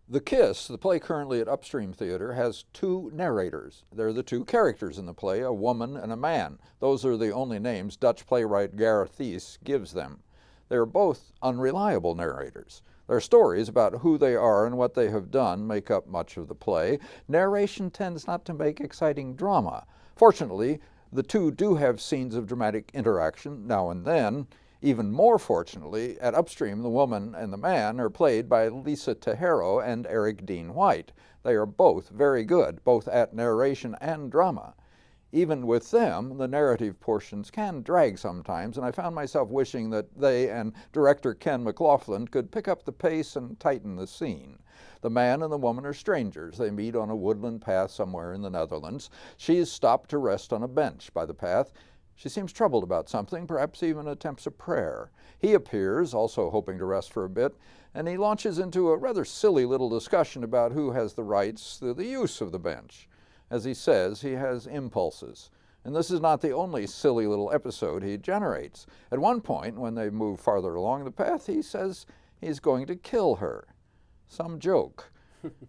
The Kiss, the play currently at Upstream Theater, has two narrators. They're the two characters in the play, a woman and a man. Those are the only names Dutch playwright Gareth Thies gives them. They are both unreliable narrators. Their stories about who they are and what they have done make up much of the play. Narration tends not to make exciting drama. Fortunately, the two do have scenes of dramatic interaction now and then. Even more fortunately, at Upstream, the woman and the man are played by Lisa Tejero and Eric Dean White. They are both very good, both at narration and drama. Even with them, the narrative portions can drag sometimes, and I found myself wishing that they and director Ken McLaughlin could pick up the pace and tighten the scene. The man and the woman are strangers. They meet on a woodland path somewhere in the Netherlands. She is stopped to rest on a bench by the path. She seems troubled about something, perhaps even attempts a prayer. He appears, also hoping to rest for a bit, and he launches into a rather silly little discussion about who has the rights to the use of the bench. As he says, he has impulses. And this is not the only silly little episode he generates. At one point, when they move farther along the path, he says he's going to kill her. Some joke.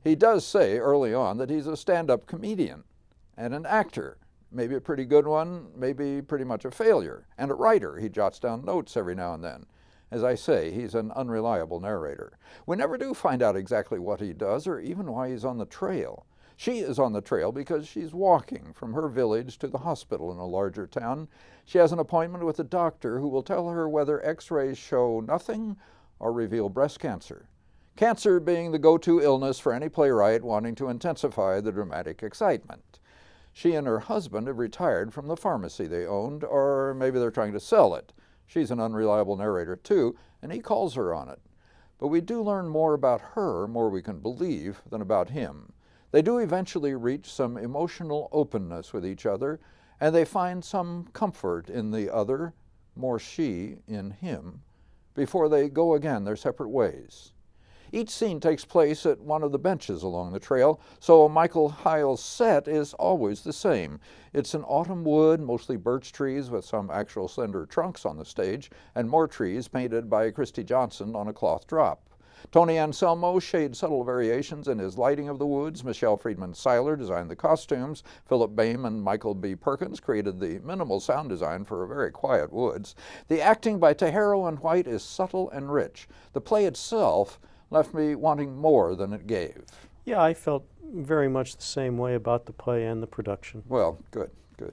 He does say early on that he's a stand-up comedian and an actor. Maybe a pretty good one, maybe pretty much a failure. And a writer. He jots down notes every now and then. As I say, he's an unreliable narrator. We never do find out exactly what he does or even why he's on the trail. She is on the trail because she's walking from her village to the hospital in a larger town. She has an appointment with a doctor who will tell her whether x-rays show nothing or reveal breast cancer. Cancer being the go-to illness for any playwright wanting to intensify the dramatic excitement. She and her husband have retired from the pharmacy they owned, or maybe they're trying to sell it. She's an unreliable narrator too, and he calls her on it. But we do learn more about her, more we can believe, than about him. They do eventually reach some emotional openness with each other, and they find some comfort in the other, more she in him, before they go again their separate ways. Each scene takes place at one of the benches along the trail, so Michael Heil's set is always the same. It's an autumn wood, mostly birch trees with some actual slender trunks on the stage, and more trees painted by Christy Johnson on a cloth drop. Tony Anselmo shades subtle variations in his lighting of the woods. Michelle Friedman Seiler designed the costumes. Philip Boehm and Michael B. Perkins created the minimal sound design for a very quiet woods. The acting by Tejero and White is subtle and rich. The play itself left me wanting more than it gave. Yeah, I felt very much the same way about the play and the production. Well, good, good.